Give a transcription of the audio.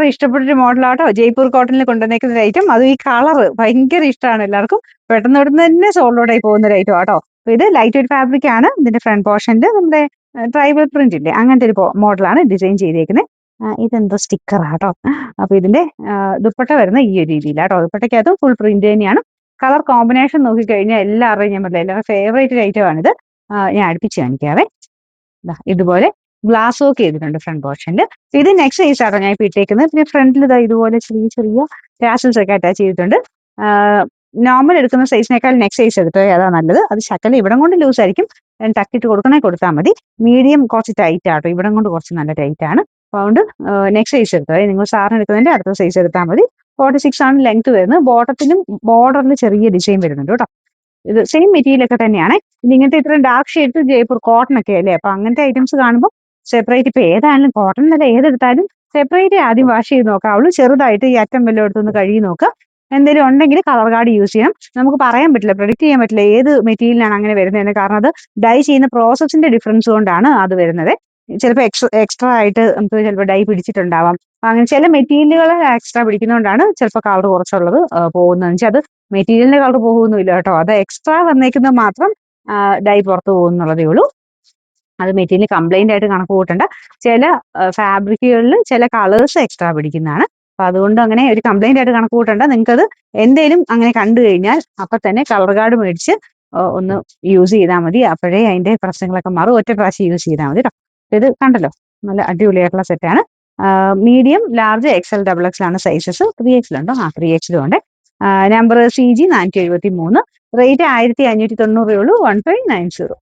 എല്ലാവരും ഇഷ്ടപ്പെട്ടൊരു മോഡലാട്ടോ. ജയ്പൂർ കോട്ടണിൽ കൊണ്ടുവന്നേക്കുന്ന ഒരു ഐറ്റം. അതും ഈ കളറ് ഭയങ്കര ഇഷ്ടമാണ് എല്ലാവർക്കും. പെട്ടെന്ന് ഇവിടുന്ന് തന്നെ സോൾഡ് ഔട്ട് ആയി പോകുന്ന ഒരു ഐറ്റം ആട്ടോ. ഇത് ലൈറ്റ് വെയിറ്റ് ഫാബ്രിക് ആണ്. ഇതിന്റെ ഫ്രണ്ട് പോർഷനിൽ നമ്മുടെ ട്രൈബൽ പ്രിന്റ് ഇല്ലേ, അങ്ങനത്തെ ഒരു മോഡലാണ് ഡിസൈൻ ചെയ്തേക്കുന്നത്. ഇതെന്തോ സ്റ്റിക്കർ ആട്ടോ. അപ്പൊ ഇതിന്റെ ദുപ്പട്ട വരുന്ന ഈ ഒരു രീതിയിലാട്ടോ. ദുപ്പട്ടയ്ക്കകത്ത് ഫുൾ പ്രിന്റ് തന്നെയാണ്. കളർ കോമ്പിനേഷൻ നോക്കിക്കഴിഞ്ഞാൽ എല്ലാവരുടെയും ഞാൻ പറഞ്ഞില്ല, എല്ലാവരുടെ ഫേവറേറ്റ് ഐറ്റം ആണിത്. ഞാൻ അടുപ്പിച്ച് കാണിക്കാവേ. ഇതുപോലെ ഗ്ലാസ് വർക്ക് ചെയ്തിട്ടുണ്ട് ഫ്രണ്ട് പോർഷനിൽ. ഇത് നെക്സ്റ്റ് സൈസ് ആട്ടോ ഞാൻ ഇപ്പൊ ഇട്ടേക്കുന്നത്. പിന്നെ ഫ്രണ്ടിൽ ഇതാ ഇതുപോലെ ചെറിയ ചെറിയ ടാസൽസ് ഒക്കെ അറ്റാച്ച് ചെയ്തിട്ടുണ്ട്. നോർമൽ എടുക്കുന്ന സൈസിനേക്കാൾ നെക്സ്റ്റ് സൈസ് എടുത്തോ, അതാ നല്ലത്. അത് ശക്കല ഇവിടം കൊണ്ട് ലൂസ് ആയിരിക്കും. ടക്കിട്ട് കൊടുത്താൽ മതി. മീഡിയം കുറച്ച് ടൈറ്റ് ആട്ടോ, ഇവിടം കൊണ്ട് കുറച്ച് നല്ല ടൈറ്റ് ആണ്. അതുകൊണ്ട് നെക്സ്റ്റ് സൈസ് എടുത്തോ. നിങ്ങൾ സാറിന് എടുക്കുന്നതിന്റെ അടുത്ത സൈസ് എടുത്താൽ മതി. 46 ആണ് ലെങ്ത് വരുന്നത്. ബോട്ടത്തിലും ബോർഡറിൽ ചെറിയ ഡിസൈൻ വരുന്നുണ്ട് കേട്ടോ. ഇത് സെയിം മെറ്റീരിയൽ ഒക്കെ തന്നെയാണ്. ഇനി ഇങ്ങനത്തെ ഇത്രയും ഡാർക്ക് ഷെയ്ഡ്സ് ജയ്പൂർ കോട്ടൺ ഒക്കെ അല്ലേ, അപ്പൊ അങ്ങനത്തെ ഐറ്റംസ് കാണുമ്പോൾ സെപ്പറേറ്റ് ഇപ്പൊ ഏതായാലും കോട്ടൺ അല്ല ഏതെടുത്താലും സെപ്പറേറ്റ് ആദ്യം വാഷ് ചെയ്ത് നോക്കാവുള്ളൂ. ചെറുതായിട്ട് ഈ അറ്റം വല്ലതും എടുത്തൊന്ന് കഴുകി നോക്കുക. എന്തെങ്കിലും ഉണ്ടെങ്കിൽ കളർ കാർഡ് യൂസ് ചെയ്യണം. നമുക്ക് പറയാൻ പറ്റില്ല, പ്രൊഡിക്ട് ചെയ്യാൻ പറ്റില്ല ഏത് മെറ്റീരിയലാണ് അങ്ങനെ വരുന്നതെന്ന്. കാരണം അത് ഡൈ ചെയ്യുന്ന പ്രോസസ്സിന്റെ ഡിഫറൻസ് കൊണ്ടാണ് അത് വരുന്നത്. ചിലപ്പോൾ എക്സ്ട്രാ ആയിട്ട് നമുക്ക് ചിലപ്പോൾ ഡൈ പിടിച്ചിട്ടുണ്ടാവാം. അങ്ങനെ ചില മെറ്റീരിയലുകൾ എക്സ്ട്രാ പിടിക്കുന്നതുകൊണ്ടാണ് ചിലപ്പോൾ കളർ കുറച്ചുള്ളത് പോകുന്നതെന്ന് വെച്ചാൽ അത് മെറ്റീരിയലിന്റെ കളർ പോകുന്നില്ല കേട്ടോ. അത് എക്സ്ട്രാ വന്നേക്കുന്നത് മാത്രം ഡൈ പുറത്ത് പോകുന്നുള്ളതേ ഉള്ളൂ. അത് മെറ്റീരിയൽ കംപ്ലൈന്റ് ആയിട്ട് കണക്ക് കൂട്ടണ്ട. ചില ഫാബ്രിക്കുകളിൽ ചില കളേഴ്സ് എക്സ്ട്രാ പിടിക്കുന്നതാണ്. അപ്പൊ അതുകൊണ്ട് അങ്ങനെ ഒരു കംപ്ലൈന്റ് ആയിട്ട് കണക്ക് കൂട്ടണ്ട. നിങ്ങൾക്കത് എന്തേലും അങ്ങനെ കണ്ടു കഴിഞ്ഞാൽ അപ്പൊ തന്നെ കളർ കാർഡ് മേടിച്ച് ഒന്ന് യൂസ് ചെയ്താൽ മതി. അപ്പോഴേ അതിന്റെ പ്രശ്നങ്ങളൊക്കെ മാറും. ഒറ്റ പ്രാവശ്യം യൂസ് ചെയ്താൽ മതി കേട്ടോ. ഇത് കണ്ടല്ലോ, നല്ല അടിപൊളിയായിട്ടുള്ള സെറ്റാണ്. മീഡിയം, ലാർജ്, XL, XXL ആണ് സൈസസ്. 3XL ഉണ്ടോ? 3XL ഉണ്ട്. Number CG 473. റേറ്റ് 1590 ഉള്ളൂ. 1590.